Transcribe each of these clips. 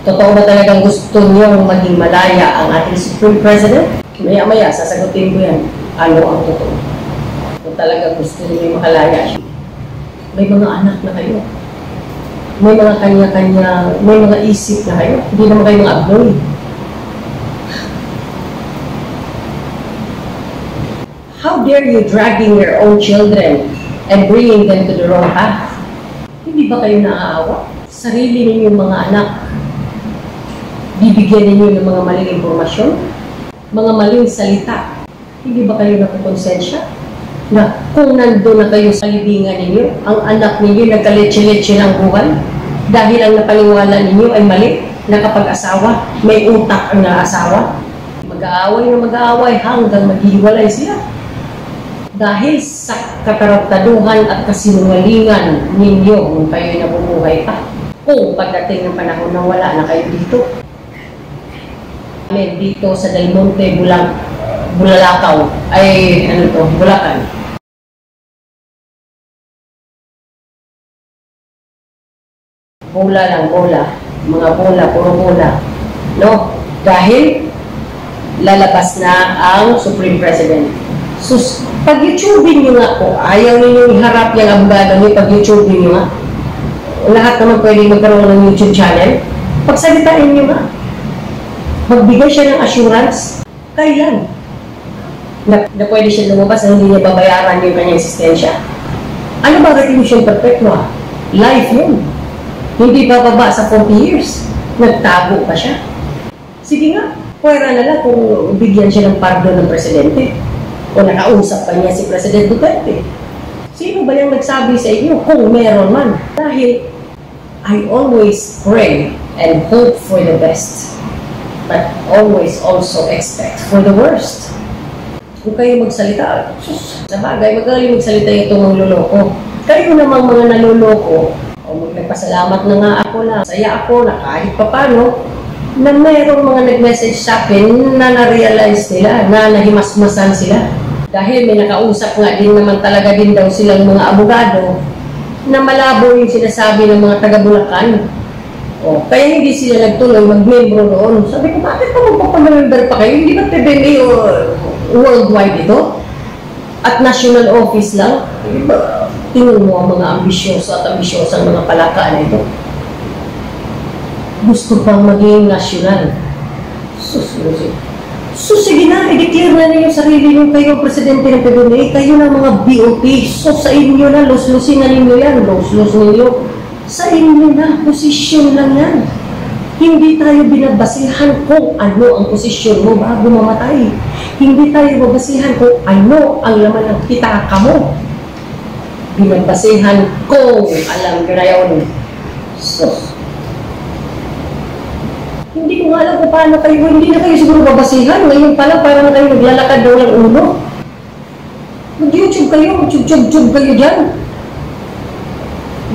Totoo ba talagang gusto niyong maging malaya ang ating Supreme President? Maya-maya, sasagutin ko yan. Ano ang totoo? Kung talagang gusto niyo makalaya siya. May mga anak na kayo. May mga kanya-kanya, may mga isip na kayo. Hindi naman kayo mga abnoy. How dare you dragging your own children and bringing them to the wrong path? Hindi ba kayo naaawa? Sarili ninyong mga anak, bibigyan ninyo ng mga maling impormasyon, mga maling salita. Hindi ba kayo nakukonsensya? Na kung nandun na kayo sa libingan ninyo, ang anak ninyo nagkaletse-letse ng buhay, dahil ang napaniwala ninyo ay mali, nakapag-asawa, may utak ang naasawa, mag-aaway na mag-aaway hanggang maghiwalay sila. Dahil sa katarantaduhan at kasinungalingan ninyo kung kayo'y nabubuhay pa. Kung pagdating ng panahon na wala na kayo dito. Dito sa Del Monte, Bulalakaw, ay Bulacan. Bola lang, bola. Mga bola, puro bola. No? Dahil lalabas na ang Supreme President. Sus, pag-YouTubein nyo nga po, ayaw ninyo iharap yung abogado nyo, pag-YouTubein nyo nga. Lahat naman pwede magkaroon ng YouTube channel. Pagsalitain nyo nga. Magbigay siya ng assurance. Kailan? Na pwede siya lumabas na hindi niya babayaran yung kanyang existensya. Ano ba retribution perpetua? Life yun. Hindi bababa sa 40 years. Nagtago pa siya. Sige nga, pwera na lang kung bigyan siya ng pardon ng presidente. O nakausap pa niya si President Duterte. Sino ba yung nagsabi sa inyo kung meron man? Dahil I always pray and hope for the best, but always also expect for the worst. Kung kayo magsalita, sa bagay, magaling magsalita itong mangluloko. Kayo namang mga naluloko, o nagpasalamat na nga ako na, saya ako na kahit papano, na mayroong mga nag-message sa akin na na-realize nila, na nahimasmasan sila. Dahil may nakausap nga din naman talaga din daw silang mga abogado na malabo yung sinasabi ng mga taga-Bulacan. O, kaya hindi sila nagtuloy mag-membro doon. Sabi ko, bakit pa magpapamember pa kayo? Hindi ba TVMA o worldwide ito? At national office lang? Tingnan mo ang mga ambisyoso at ambisyosang mga palaka na ito. Gusto pang maging national. So sige na, i-declare na ninyo sarili nyo kayo, Presidente ng PBBM, kayo na mga BOP. So sa inyo na, lus-lusin na ninyo yan, lus-lus ninyo. Sa inyo na, posisyon lang yan. Hindi tayo binabasihan kung ano ang posisyon mo bago mamatay. Hindi tayo babasihan kung ano ang laman ng pitaka mo. Binabasihan kung alam nyo na yun. So, hindi ko nga alam kung paano kayo, hindi na kayo siguro babasihan. Ngayon pala, parang kayo naglalakad daw ng ulo. Mag-YouTube kayo, mag-YouTube kayo dyan.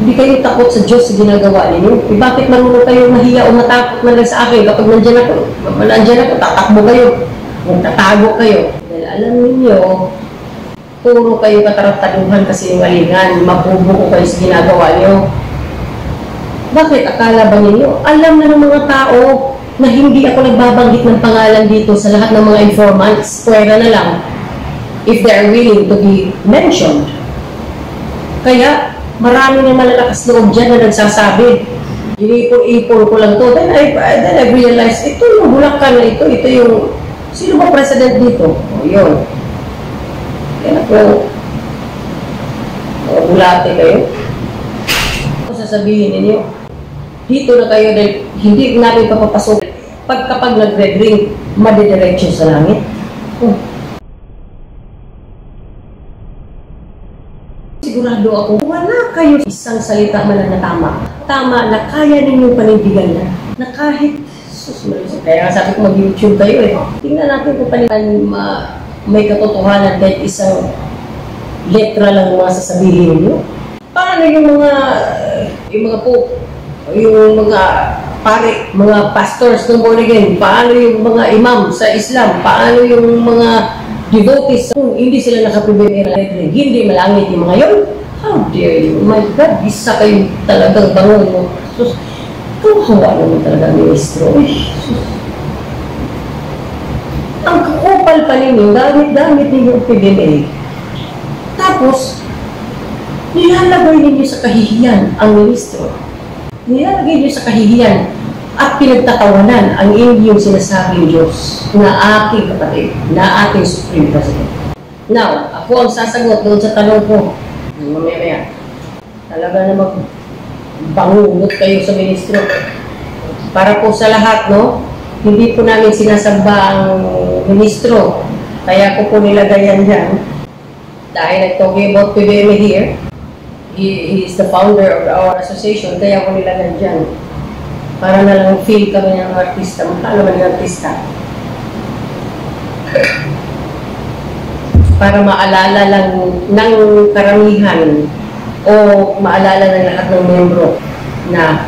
Hindi kayo takot sa Diyos sa ginagawa ninyo. Eh, bakit marunong kayo mahiya o matakot na lang sa akin? Kapag nandyan ako, tatakbo kayo. Magtatago kayo. Dahil alam niyo, puro kayo katarataduhan kasi walingan, mabubuko kayo sa ginagawa niyo. Bakit? Akala ba ninyo? Alam na ng mga tao na hindi ako nagbabanggit ng pangalan dito sa lahat ng mga informants. Pwera na lang if they are willing to be mentioned. Kaya, marami ng malalakas loob dyan na nagsasabi. Inipon-ipon ko lang to. Then I realized, ito yung Bulacan na ito. Ito yung, sino ba president dito? O, yun. Kaya po, bulate kayo. Ano sasabihin ninyo? Dito na kayo dahil hindi namin papapasok. Kapag nag-red ring, madidiretso sa langit. Sigurado ako, wala kayo isang salita man na tama. Tama na kaya ninyong panindigan na kahit susunod. Kaya sabi ko mag-YouTube kayo eh. Tingnan natin kung panindigan may katotohanan kahit isang letra lang mga sasabihin niyo. Paano yung mga pope, yung mga pare, mga pastors ng born again, paano yung mga imam sa Islam, paano yung mga devotees, kung hindi sila nakapribigay ng letra, hindi malangit yung mga yun? How dare you? My God, isa kayo talagang bangon mo. Kawawa naman talaga ang ministro. Ang kakupal pa ninyo, gamit-gamit ninyo ang PBMA. Tapos, nilalagay ninyo sa kahihiyan ang ministro. Nilalagay ninyo sa kahihiyan at pinagtatawanan ang inyong sinasabing Diyos na aking kapatid, na ating Supreme President. Now, ako ang sasagot doon sa tanong ko. Mamaya, talaga na magbangungot kayo sa ministro. Para po sa lahat, no? Hindi po namin sinasamba ang ministro. Kaya ko po nilagayan dyan. Dahil talking about PBMA here, he is the founder of our association, kaya ko nilagayan dyan. Para na lang feel kami ng artista. Magkano ba ng artista? Para maalala lang ng karamihan o maalala ng lahat ng membro na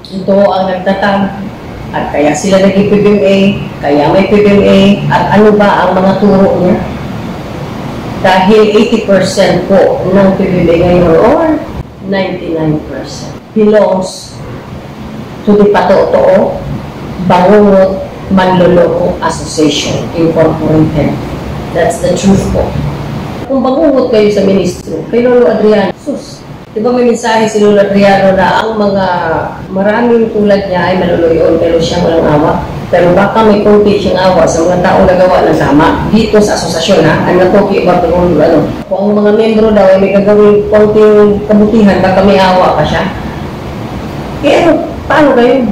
ito ang nagtatag at kaya sila naging PBMA, kaya may PBMA at ano ba ang mga turo niya? Dahil 80% po ng PBMA ngayon or 99% belongs to the Patotoo Bangungot Manloloko Association Incorporated. That's the truth po. Kung bangungot kayo sa ministro, kay Lolo Adriano, sus, di ba may mensahe si Lolo Adriano na ang mga maraming tulad niya ay maluluyon pero siya walang awa. Pero baka may konti siyang awa sa mga taong nagawa ng tama dito sa asosasyon, ha? I'm not talking about the whole, Kung ang mga membro daw ay may gagawin konting kabutihan, baka may awa pa siya. Eh ano, paano kayo?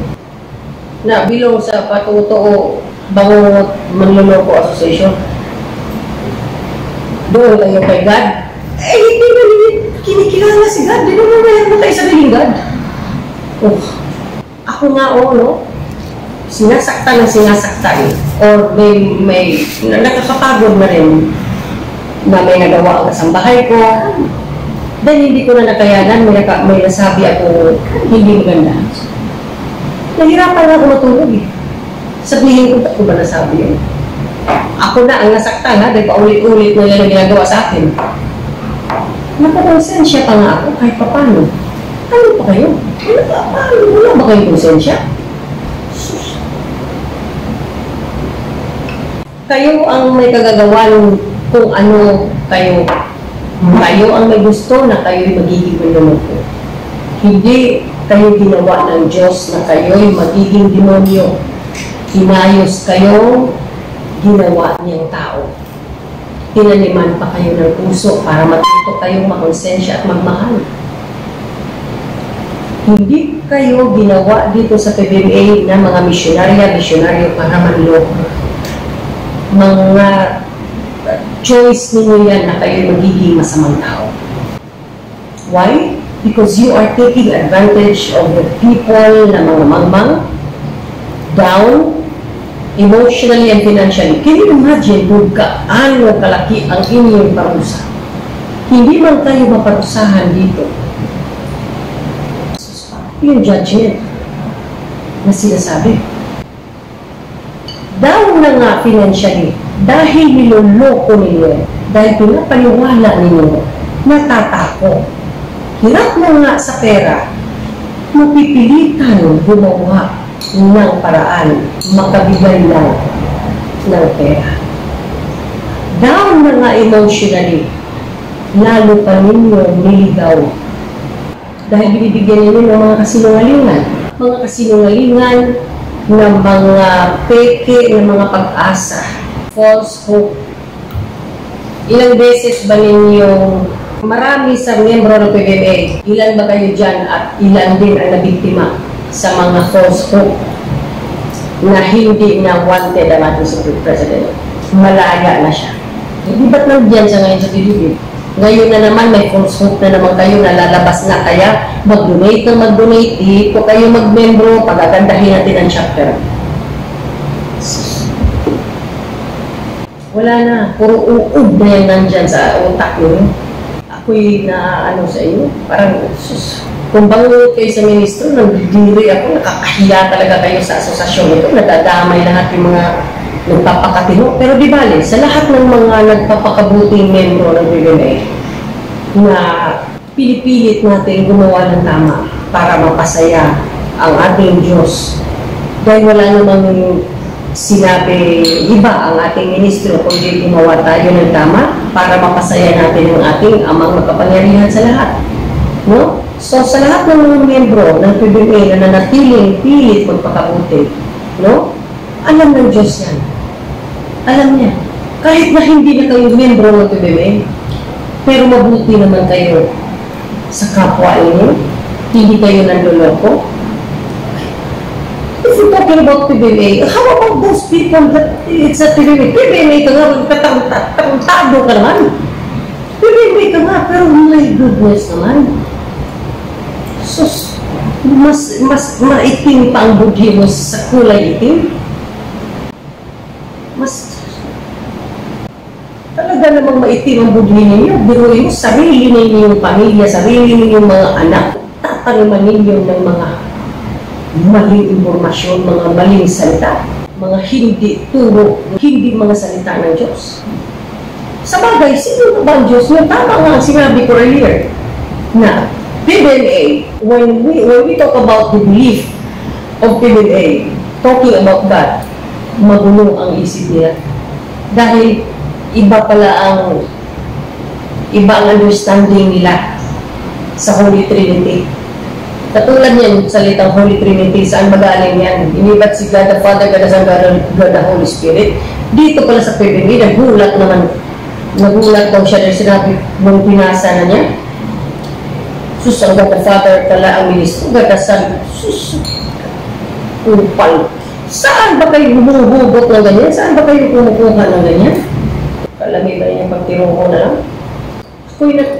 Na bilong sa Patotoo Bangungot Manloloko Association, doon kayo kay God? Eh, hindi mo kinikilala si God. Di mo mayroon tayo sa God. Ako nga, no? Sinasaktan na sinasaktan. Or may nakakapagod na rin na may nagawa ang kasambahay ko. Dahil hindi ko na nakayanan, may nasabi ako hindi maganda. Nahirapan na ako matulog eh. Sabihin ko, ba't ko ba nasabi yun? Ako na ang nasaktan, ha? Dahil paulit-ulit na yan ang ginagawa sa akin. Napakonsensya pa nga ako kahit papano. Ano pa kayo? Wala ba kayong konsensya? Kayo ang may kagagawan kung ano kayo. Kayo ang may gusto na kayo'y magiging manloloko. Hindi kayo ginawa ng Diyos na kayo'y magiging demonyo. Hinayos kayo, ginawa niyang tao. Tinaniman pa kayo ng puso para matuto kayong makonsensya at magmahal. Hindi kayo ginawa dito sa PBMA na mga misyonaryo para manloko. Mga choice ninyo yan na kayo magiging masamang tao. Why? Because you are taking advantage of the people na mga mangmang, down, emotionally and financially. Can you imagine kung gaano kalaki ang inyong parusa? Hindi man kayo maparusahan dito. Yung judgment na sinasabi. Down na nga financially, dahil niloloko ninyo, dahil pinapaliwala ninyo, natatako. Hirap na nga sa pera, mapipilitan gumawa ng paraan, makabigay lang ng pera. Down na nga emotionally, lalo pa ninyo niligaw. Dahil binibigyan ninyo ng mga kasinungalingan. Mga kasinungalingan ng mga peke, ng mga pag-asa. False hope. Ilang beses ba ninyong marami sa miyembro ng PBMA, ilan ba kayo dyan at ilan din ang nabiktima sa mga false hope na hindi na wanted ang ating Supreme President? Malaya na siya. Hindi ba't nandiyan siya ngayon sa PBB? Ngayon na naman may false hope na naman kayo na lalabas na, kaya mag-donate na mag-donate, ito kayo mag-membro, pagagandahin natin ang chapter. Wala na, puro uod na yan nandyan sa utak nyo. Ako'y na sa iyo, parang kung bangungot kayo sa ministro, nagdidiri ako, nakakahiya talaga kayo sa asosasyon ito, nadadamay lahat yung mga nagpapakatino. Pero di bale, sa lahat ng mga nagpapakabuting membro ng PBMA na pinipilit natin gumawa ng tama para mapasaya ang ating Diyos. Dahil wala namang sinabi iba ang ating ministro kundi gumawa tayo ng tama para mapasaya natin ang ating amang makapangyarihan sa lahat. No? So sa lahat ng mga miyembro ng PBMA na nanatiling pilit magpakabuti, no? Alam ng Diyos yan. Alam niya. Kahit na hindi na kayo miyembro ng PBMA, pero mabuti naman kayo sa kapwa inyo, hindi kayo nanduloko. If you're talking about PBMA, how about those people that it's a PBMA? PBMA ka nga, katangtado ka naman. PBMA ka nga, pero my goodness naman. Sus, mas maitim pa ang budhi mo sa kulay itim. Mas talaga namang maitim ang budhi ninyo. Biruin mo, sarili ninyong pamilya, sarili ninyong mga anak, tataniman ninyo ng mga maling impormasyon, mga maling salita, mga hindi turo, hindi mga salita ng Diyos. Sa bagay, sino ba ang Diyos? Yung tama nga ang sinabi ko earlier na PBMA, when we talk about the belief of PBMA, talking about God, magulo ang isip niya. Dahil iba ang understanding nila sa Holy Trinity. Katulad niyan, salitang Holy Trinity, saan magaling yan? Inibat si God the Father, God the Son, God the Holy Spirit. Dito pala sa PBMA, nagulat daw siya dahil sinabi mong pinasa na niya. Sus, ang God the Father pala ang ministro, God the Son, sus, upal. Saan ba kayo humuhugot ng ganyan? Saan ba kayo kumukuha ng ganyan? Kalami ba niya pagtiro ko na lang?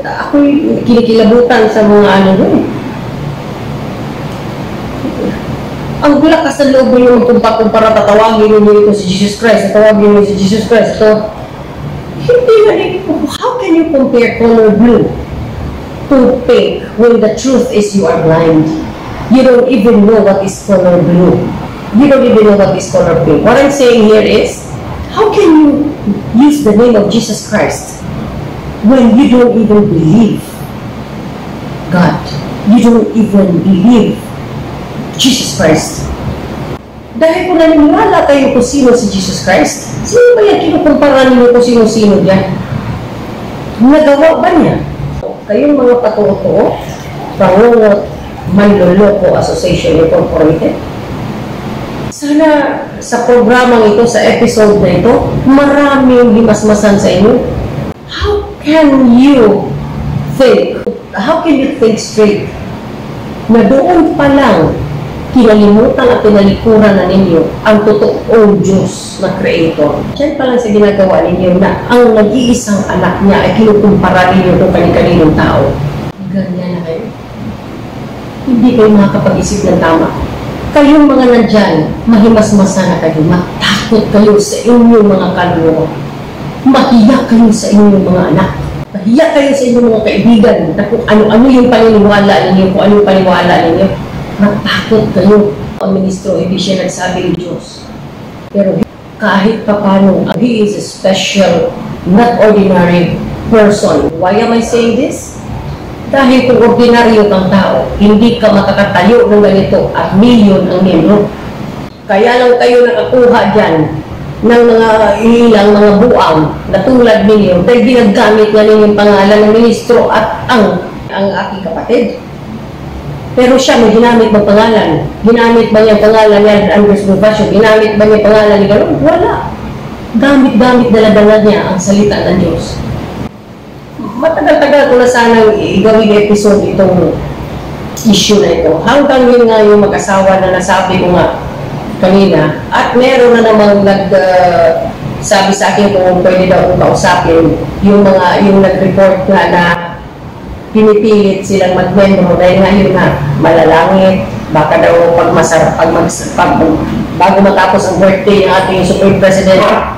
Ako'y kinikilabutan sa mga ano doon. Ang lakas ng loob niyo kumpara tatawagin niyo ito si Jesus Christ, tatawagin niyo si Jesus Christ. So, hindi na rin, how can you compare color blue to pink when the truth is you are blind? You don't even know what is color blue. You don't even know what is color pink. What I'm saying here is, how can you use the name of Jesus Christ when you don't even believe God? You don't even believe Jesus Christ. Dahil kung naniniwala kayo kung sino si Jesus Christ, sino ba yan kinukumpara ninyo kung sino-sino yan? Nagawa ba niya? Kayong mga patuto, Pangungot Manloloko Association Incorporated, sana sa programang ito, sa episode na ito, maraming himasmasan sa inyo. How can you think straight na doon pa lang kinalimutan at tinalikuran na ninyo ang totoong Diyos na Creator? Diyan pa lang sa ginagawa ninyo na ang nag-iisang anak niya ay kinukumpara ninyo kung kani-kaninong tao. Ganyan na kayo. Hindi kayo makakapag-isip ng tama. Kayong mga nandyan, mahimasmasa na kayo, matakot kayo sa inyong mga kaluluwa. Mahiya kayo sa inyong mga anak. Mahiya kayo sa inyong mga kaibigan na kung ano-ano yung paniniwala ninyo, kung ano yung paniniwala ninyo. Matakot kayo. Ang ministro, hindi siya nagsabi ng Diyos. Pero kahit papano, he is a special, not ordinary person. Why am I saying this? Dahil kung ordinaryo kang tao, hindi ka makakatayo ng ganito at milyon ang miyembro. Kaya lang kayo nakakuha dyan ng mga ilang mga buang na tulad ninyo dahil ginagamit nga ninyong pangalan ng ministro at ang aking kapatid. Pero siya may ginamit ba pangalan? Ginamit ba niya pangalan niya Andres Bonifacio? Ginamit ba niya pangalan ni Gano'n? Wala. Gamit-gamit dala-dala niya ang salita ng Diyos. Matagal-tagal ko na sanang gawin episode itong issue na ito. Hanggang yun nga yung mag-asawa na nasabi ko nga kanina. At meron na namang sabi sa akin kung pwede daw kong kausapin yung nag-report nga na pinipilit silang mag-membro dahil nga yun na malalangit. Baka daw bago matapos ang birthday ng ating Supreme President,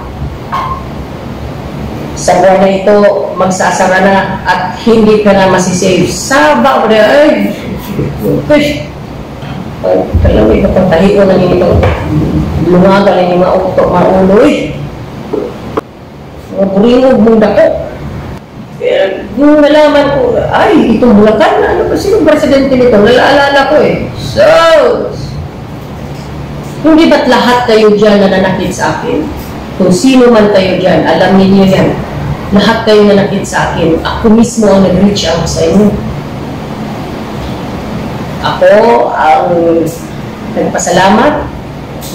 sa buwan na ito, magsasara na at hindi ka na masisave. Saba ko na, ay, push. Kalawin, kapagtahi ko na nito. Lumaga lang yung mga utok, mga ulo, eh. Mga buringog mong dako. yung nalaman ko, ay, itong Bulacan, ano ba, sino presidente nito? Nalaalala ko eh. So, hindi ba't lahat kayo dyan nananakit sa akin? Kung sino man kayo dyan, alam niyo yan. Lahat kayo nanakit sa akin. Ako mismo ang nag-reach out sa inyo. Ako ang nagpasalamat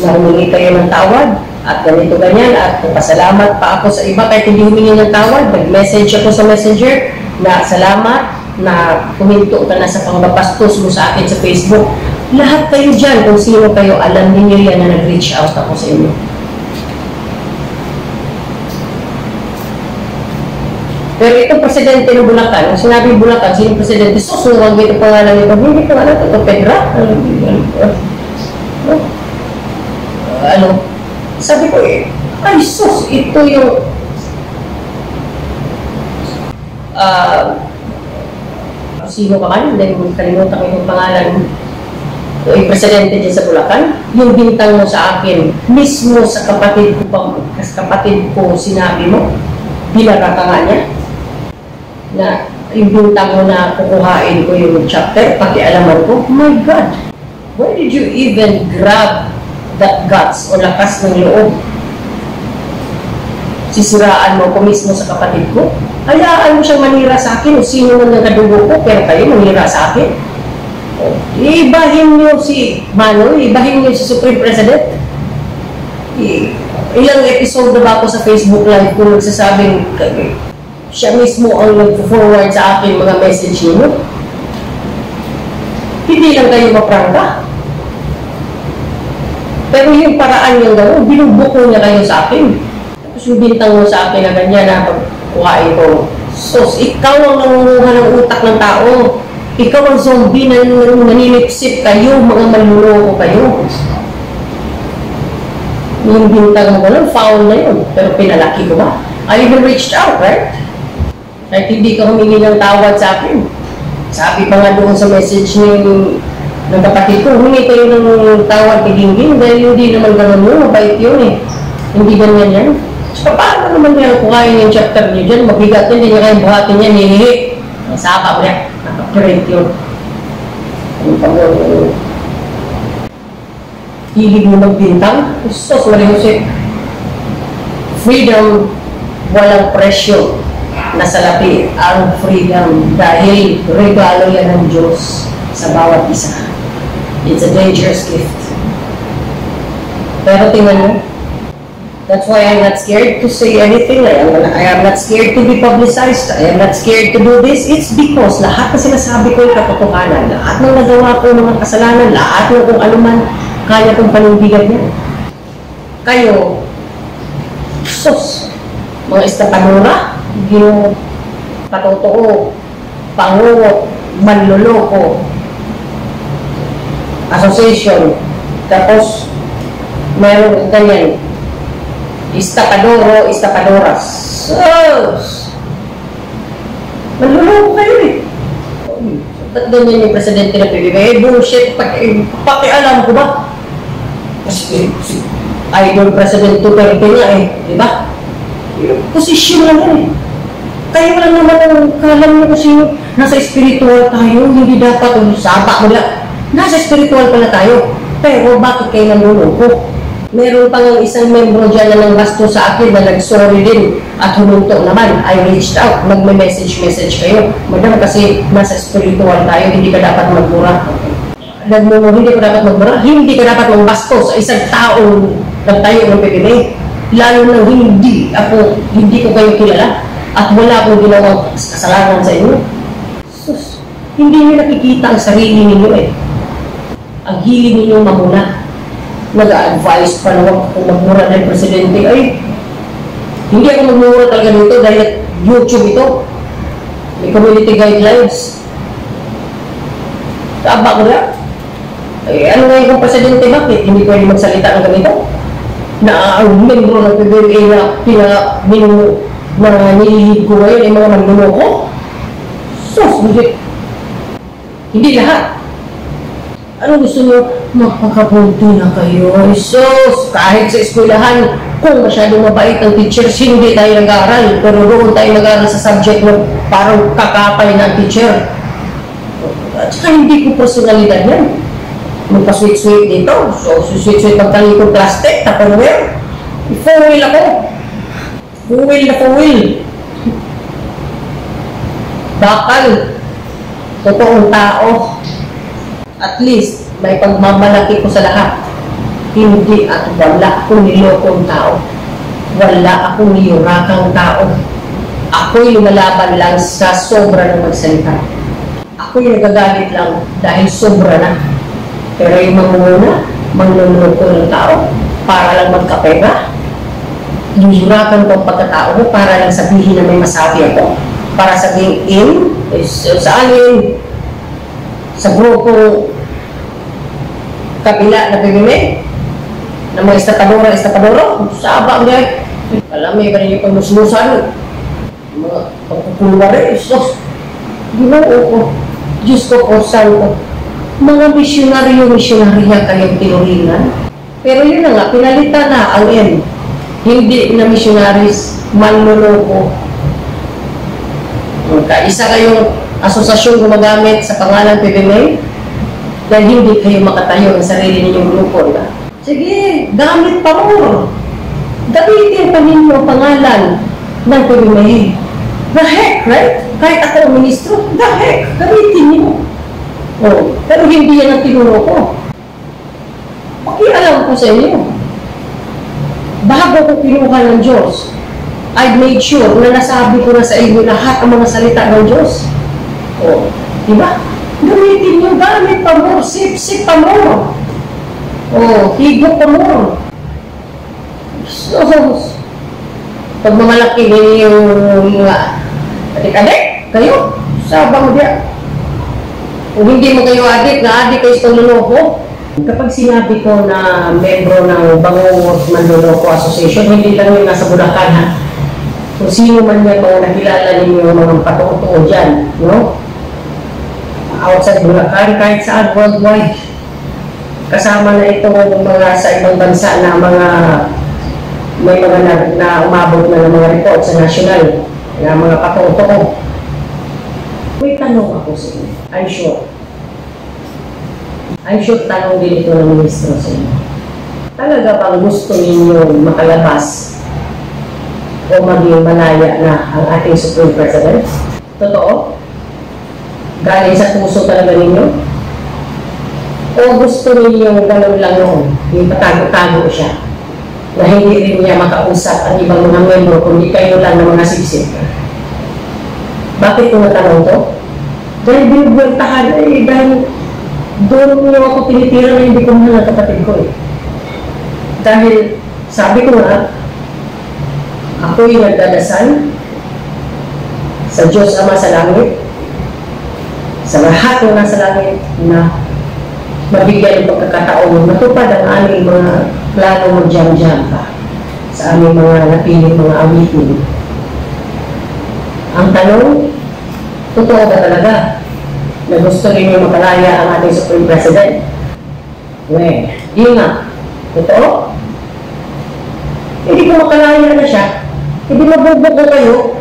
na humingi kayo ng tawad at ganito ganyan at nagpasalamat pa ako sa iba kahit hindi humingi ng tawad. Nag-message ako sa messenger na salamat na huminto ka na sa pangbabastos mo sa akin sa Facebook. Lahat kayo dyan, kung sino kayo, alam niyo yan na nag-reach out ako sa inyo. Pero itong presidente ng Bulacan, kung sinabi Bulacan, sino presidente? Susunod ito pangalan nito. Hindi pangalan ito, Pedra. Ano? Sabi ko eh, ay sus, ito yung sino ka man? Dahil kalimutan ko yung pangalan yung presidente dyan sa Bulacan. Yung bintang mo sa akin, mismo sa kapatid ko sinabi mo, binara ka nga niya na yung bintang mo na kukuhain ko yung chapter, pakialaman ko, oh my God, where did you even grab that guts o lakas ng loob? Sisiraan mo ko mismo sa kapatid ko? Hayaan mo siyang manira sa akin o sino man nagkadugo ko, pero kayo manira sa akin? Ibahin niyo si Manoy, ibahin niyo si Supreme President. Ilang episode na ba ako sa Facebook Live kung nagsasabing siya mismo ang nag-forward sa akin mga message niyo? Hindi lang kayo maprangka. Pero yung paraan niyang gano'n, binubuko niya kayo sa akin. Tapos yung bintang mo sa akin na ganyan na pagkuhain ko. Sos, ikaw ang nangunguha ng utak ng tao. Ikaw ang zombie na naninipsip kayo, mga manluloko kayo. Yung bintang mo gano'n, foul na yun. Pero pinalaki ko ba? I even reached out, right? Kahit hindi ka humingi ng tawad sa akin. Sabi pa nga doon sa message ng kapatid ko, humingi kayo ng tawad kay Gingging dahil hindi naman gano'n mo, mabait yun eh. Hindi ganyan yan. So, paano naman yan kukain yung chapter niyo dyan? Mabigat yun, hindi niya kayo buhatin yan, hihihi. Saka mo yan, nakaprint yun. Ano pa mo, hilig mo magbintang? Sos, Mariusip. Freedom, walang presyo. Nasa lapi ang freedom dahil regalo yan ng Diyos sa bawat isa. It's a dangerous gift. Pero tingnan mo, that's why I'm not scared to say anything. I am not scared to be publicized. I am not scared to do this. It's because lahat na sinasabi ko yung katotohanan. Lahat ng nagawa ko ng mga kasalanan, lahat ng kung ano man kaya kong panindigan niya. Kayo, sus, mga estapanura, yung patotoo, pangungot, manloloko, association, tapos mayroon ganyan, istapadoro, istapadoras. Sus! Manloloko kayo eh. Ba't ganyan yung presidente ng PBB? Bullshit, pakialam ko ba? Kasi idol president Duterte nga eh, di ba? Posisyon lang yan eh. Kayo lang naman ang kalam nyo kasi nasa spiritual tayo, hindi dapat sapa mo lang. Nasa spiritual pala tayo. Pero bakit kayo nanluloko? Meron pang isang membro dyan na nang basto sa akin na nag-sorry din at humunto naman. I reached out, magme-message kayo. Madam, kasi nasa spiritual tayo, hindi ka dapat magmura. Hindi ka dapat magmura, hindi ka dapat magbasto sa isang taong nagtayo ng PBB. Lalo na hindi ko kayo kilala at wala akong ginawang kasalanan sa inyo. Sus, hindi niyo nakikita ang sarili ninyo eh. Ang hiling ninyo mamuna. Nag-a-advise pa na huwag kung magmura ng presidente. Ay, hindi ako magmura talaga dito dahil YouTube ito. May community guidelines. Taba ko na. Eh, ano nga yung presidente, bakit? Hindi pwede magsalita ng ganito? Na ang membro ng PBA na nililid ko ngayon ay mga manluloko? Sus, hindi lahat. Ano gusto nyo? Magpakabunti na kayo. Sus, kahit sa eskwelahan, Kung masyadong mabait ang teacher, hindi tayo nag-aaral. Pero doon tayo mag-aaral sa subject na parang kakapay ng teacher. At saka hindi ko personalidad yan. Magpa-sweet-sweet dito. So, sweet-sweet pagtalikod plastic, Tupperware. Full ako. Full na full. Bakal. Totoong tao. At least, may pagmamalaki ko sa lahat. Hindi at wala akong nilokong tao. Wala akong niyurakang tao. Ako'y lumalaban lang sa sobra ng magsalita. Ako'y nagagalit lang dahil sobra na. Pero yung mamuna, manluloko ng tao para lang magkapera. Niyurakan ko ang pagkatao mo para lang sabihin na may masabi ako. Para sabihin sa alin, sa grupo kabila na PBM, na mga estapadoro, saba niya. Alam mo, yung kanina pagmusmusan, mga pagpupulwari, so, ginoo ko, Diyos ko po, saan ko, mga misyonarya kayong tinuringan. Pero yun na nga, pinalitan na ang end. Hindi na missionaries, manloloko. Isa kayong asosasyon gumagamit sa pangalan PBM, dahil hindi kayo makatayo ng sarili ninyong grupo na. Sige, gamit pa mo. Gamitin pa ninyo ang pangalan ng PBM. The heck, right? Kahit ako ang ministro, the heck, gamitin niyo. Oh, pero hindi yan ang tinuro ko. Pakialam ko sa inyo. Bago ko kinuha ng Diyos, I've made sure na nasabi ko na sa inyo lahat ang mga salita ng Diyos. Oh, diba? Gamitin niyo, gamit pa mo, sip pa mo. Oh, higop pa mo. So, pag mamalaki yung mga adik-adik, kayo, sabang diya. Kung hindi mo kayo adik, na adik kayo sa panluloko. Kapag sinabi ko na membro ng Bangungot Manloloko Association, hindi lang yung nasa Bulacan, ha? Kung sino man yung mga nakilala ninyo mga patotoo dyan, no? Outside Bulacan, kahit saan worldwide. Kasama na ito mga sa ibang bansa na mga may mga na umabot na ng mga report sa national na mga patotoo. May tanong ako sa inyo. I'm sure tanong din ito ng ministro sa inyo. Talaga bang gusto ninyo makalabas o maging malaya na ang ating Supreme President? Totoo? Galing sa puso talaga ninyo? O gusto ninyo ganun lang noon, yung patago-tago siya, na hindi rin niya makausap ang ibang mga membro kundi kayo lang ng mga sipsip? Bakit ko natanong to? Dahil binubwentahan, dahil doon niyo ako tinitira na hindi ko mahal ng kapatid ko eh. Dahil sabi ko nga, ako'y nagdadasal sa Diyos Ama sa langit, sa lahat ng nasa langit na mabigyan ng pagkakataon matupad ang aming mga plano mag-jam-jam pa sa aming mga napiling mga awitin. Ang tanong, totoo ba talaga na gusto rin yung makalaya ang ating Supreme President? Well, di nga. Totoo? Hindi ko makalaya na siya. Hindi mabubuko kayo.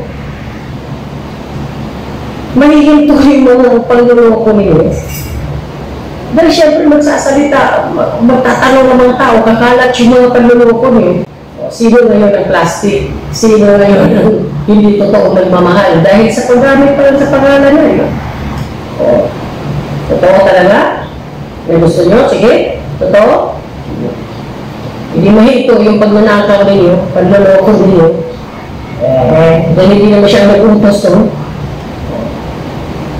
Mahihinto yung mga panluloko ninyo. Dahil siyempre magsasalita, magtatanong ng mga tao, kakalat yung mga panluloko ninyo. Sino ngayon ang plastic? Sino ngayon ang hindi totoong nagmamahal? Dahil sa paggamit pa lang sa pangalan niya. O, totoo talaga? May gusto nyo? Sige, totoo? Hindi mahito yung pagnanakaw ninyo, pagloloko ninyo. Dahil hindi naman siya nag-umpos to.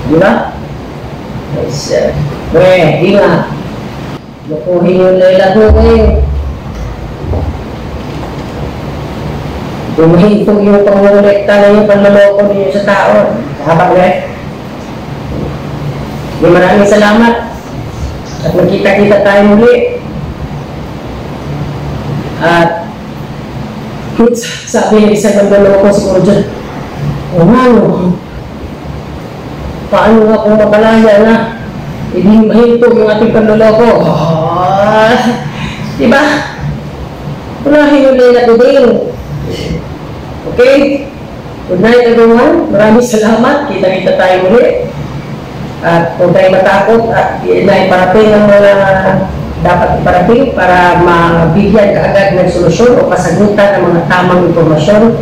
Di ba? Yes, di nga. Lukuhin yung layla ko ngayon. Yung mahito yung pangulekta na yung pagloloko ninyo sa tao. Habang maraming salamat at magkita-kita tayo muli. At sabi ng isang nagdaloko siguro dyan, paano nga kung makalaya na hindi mahinto yung ating panloloko? Diba? Unahin ulit na today. Okay? Good night everyone. Maraming salamat. Kita-kita tayo muli. At kung tayo matakot at iparating ang mga dapat iparating para mabigyan kaagad ng solusyon o kasagutan ng mga tamang informasyon,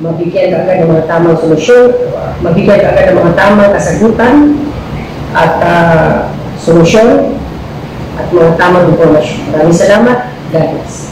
mabigyan kaagad ng mga tamang solusyon, mabigyan kaagad ng mga tamang kasagutan at solusyon at mga tamang informasyon. Maraming salamat. God bless.